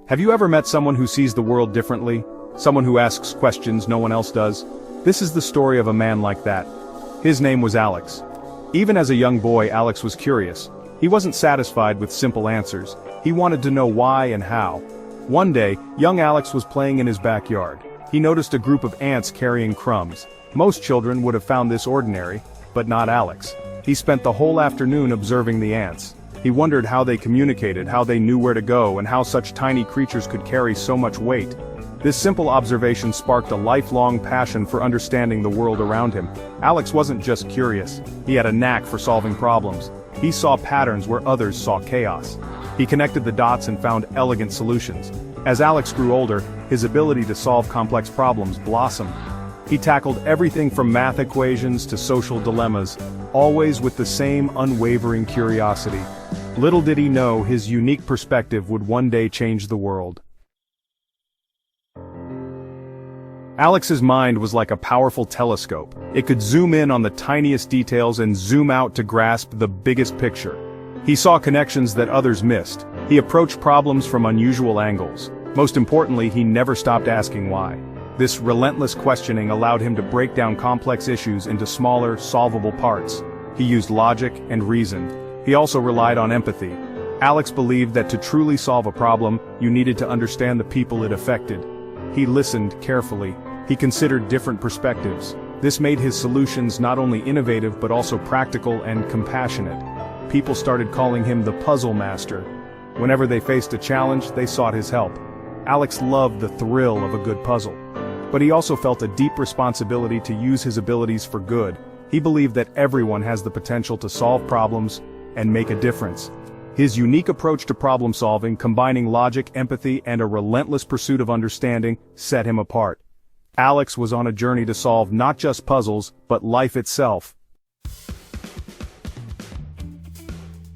Have you ever met someone who sees the world differently? Someone who asks questions no one else does? This is the story of a man like that. His name was Alex. Even as a young boy, Alex was curious. He wasn't satisfied with simple answers. He wanted to know why and how. One day, young Alex was playing in his backyard. He noticed a group of ants carrying crumbs. Most children would have found this ordinary, but not Alex. He spent the whole afternoon observing the ants. He wondered how they communicated, how they knew where to go, and how such tiny creatures could carry so much weight. This simple observation sparked a lifelong passion for understanding the world around him. Alex wasn't just curious. He had a knack for solving problems. He saw patterns where others saw chaos. He connected the dots and found elegant solutions. As Alex grew older, his ability to solve complex problems blossomed. He tackled everything from math equations to social dilemmas, always with the same unwavering curiosity. Little did he know his unique perspective would one day change the world. Alex's mind was like a powerful telescope. It could zoom in on the tiniest details and zoom out to grasp the biggest picture. He saw connections that others missed. He approached problems from unusual angles. Most importantly, he never stopped asking why. This relentless questioning allowed him to break down complex issues into smaller, solvable parts. He used logic and reason. He also relied on empathy. Alex believed that to truly solve a problem, you needed to understand the people it affected. He listened carefully. He considered different perspectives. This made his solutions not only innovative but also practical and compassionate. People started calling him the puzzle master. Whenever they faced a challenge, they sought his help. Alex loved the thrill of a good puzzle. But he also felt a deep responsibility to use his abilities for good. He believed that everyone has the potential to solve problems and make a difference. His unique approach to problem solving, combining logic, empathy, and a relentless pursuit of understanding, set him apart. Alex was on a journey to solve not just puzzles, but life itself.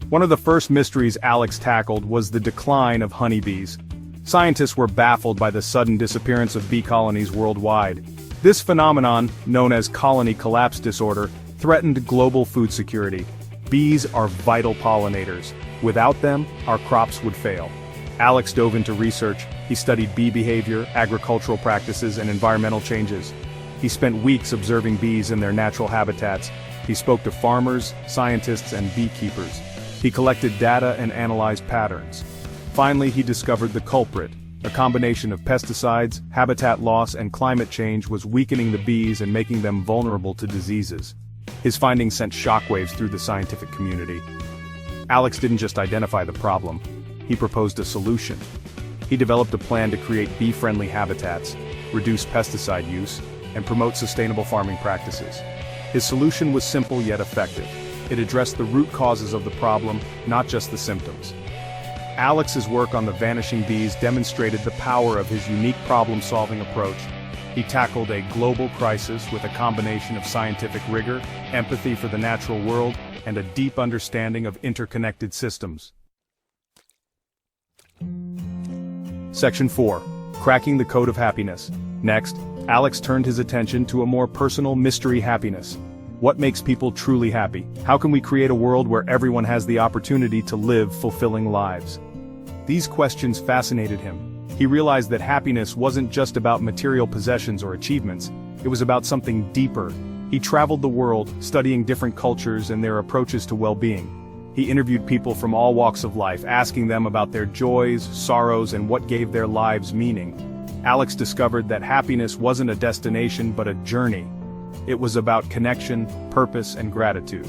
One of the first mysteries Alex tackled was the decline of honeybees. Scientists were baffled by the sudden disappearance of bee colonies worldwide. This phenomenon, known as colony collapse disorder, threatened global food security. Bees are vital pollinators. Without them, our crops would fail. Alex dove into research. He studied bee behavior, agricultural practices, and environmental changes. He spent weeks observing bees in their natural habitats. He spoke to farmers, scientists, and beekeepers. He collected data and analyzed patterns. Finally, he discovered the culprit. A combination of pesticides, habitat loss, and climate change was weakening the bees and making them vulnerable to diseases. His findings sent shockwaves through the scientific community. Alex didn't just identify the problem, he proposed a solution. He developed a plan to create bee-friendly habitats, reduce pesticide use, and promote sustainable farming practices. His solution was simple yet effective. It addressed the root causes of the problem, not just the symptoms. Alex's work on the vanishing bees demonstrated the power of his unique problem-solving approach. He tackled a global crisis with a combination of scientific rigor, empathy for the natural world, and a deep understanding of interconnected systems. Section 4. Cracking the Code of Happiness. Next, Alex turned his attention to a more personal mystery: happiness. What makes people truly happy? How can we create a world where everyone has the opportunity to live fulfilling lives? These questions fascinated him. He realized that happiness wasn't just about material possessions or achievements, it was about something deeper. He traveled the world, studying different cultures and their approaches to well-being. He interviewed people from all walks of life, asking them about their joys, sorrows, and what gave their lives meaning. Alex discovered that happiness wasn't a destination but a journey. It was about connection, purpose, and gratitude.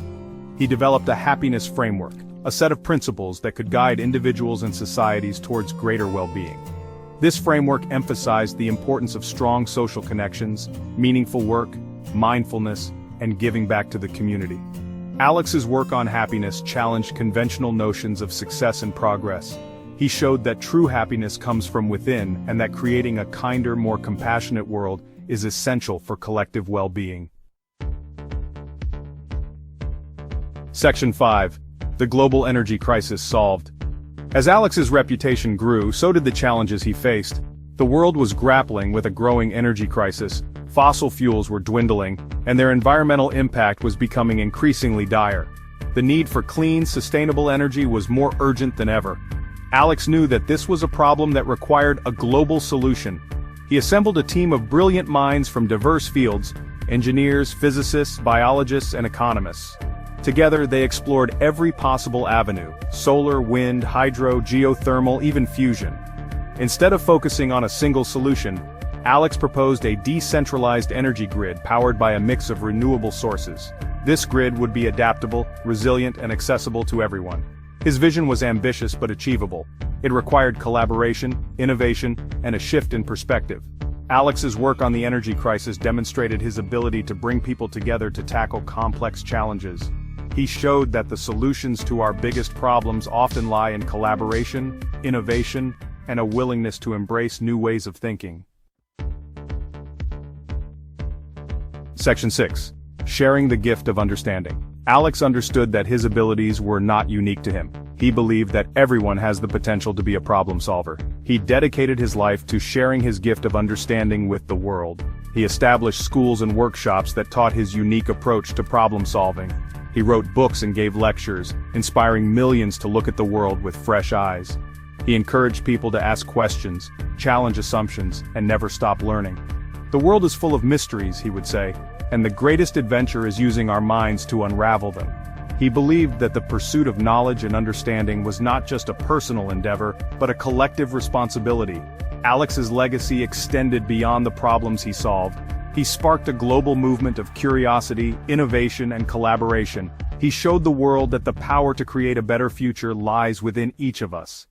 He developed a happiness framework, a set of principles that could guide individuals and societies towards greater well-being. This framework emphasized the importance of strong social connections, meaningful work, mindfulness, and giving back to the community. Alex's work on happiness challenged conventional notions of success and progress. He showed that true happiness comes from within and that creating a kinder, more compassionate world is essential for collective well-being. Section 5. The global energy crisis solved. As Alex's reputation grew, so did the challenges he faced. The world was grappling with a growing energy crisis, fossil fuels were dwindling, and their environmental impact was becoming increasingly dire. The need for clean, sustainable energy was more urgent than ever. Alex knew that this was a problem that required a global solution. He assembled a team of brilliant minds from diverse fields: engineers, physicists, biologists, and economists. Together, they explored every possible avenue: solar, wind, hydro, geothermal, even fusion. Instead of focusing on a single solution, Alex proposed a decentralized energy grid powered by a mix of renewable sources. This grid would be adaptable, resilient, and accessible to everyone. His vision was ambitious but achievable. It required collaboration, innovation, and a shift in perspective. Alex's work on the energy crisis demonstrated his ability to bring people together to tackle complex challenges. He showed that the solutions to our biggest problems often lie in collaboration, innovation, and a willingness to embrace new ways of thinking. Section 6. Sharing the gift of understanding. Alex understood that his abilities were not unique to him. He believed that everyone has the potential to be a problem solver. He dedicated his life to sharing his gift of understanding with the world. He established schools and workshops that taught his unique approach to problem solving. He wrote books and gave lectures, inspiring millions to look at the world with fresh eyes. He encouraged people to ask questions, challenge assumptions, and never stop learning. The world is full of mysteries, he would say, and the greatest adventure is using our minds to unravel them. He believed that the pursuit of knowledge and understanding was not just a personal endeavor, but a collective responsibility. Alex's legacy extended beyond the problems he solved. He sparked a global movement of curiosity, innovation, and collaboration. He showed the world that the power to create a better future lies within each of us.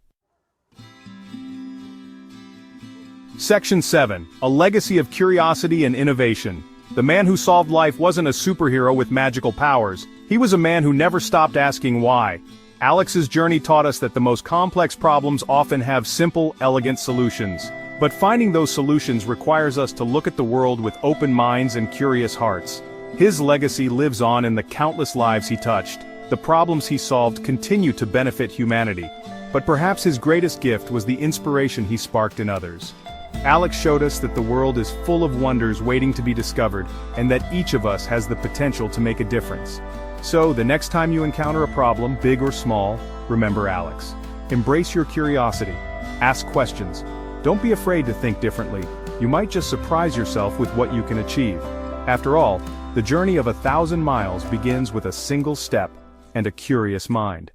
Section 7. A legacy of curiosity and innovation. The man who solved life wasn't a superhero with magical powers. He was a man who never stopped asking why. Alex's journey taught us that the most complex problems often have simple, elegant solutions. But finding those solutions requires us to look at the world with open minds and curious hearts. His legacy lives on in the countless lives he touched. The problems he solved continue to benefit humanity. But perhaps his greatest gift was the inspiration he sparked in others. Alex showed us that the world is full of wonders waiting to be discovered, and that each of us has the potential to make a difference. So, the next time you encounter a problem, big or small, remember Alex. Embrace your curiosity. Ask questions. Don't be afraid to think differently. You might just surprise yourself with what you can achieve. After all, the journey of 1,000 miles begins with a single step and a curious mind.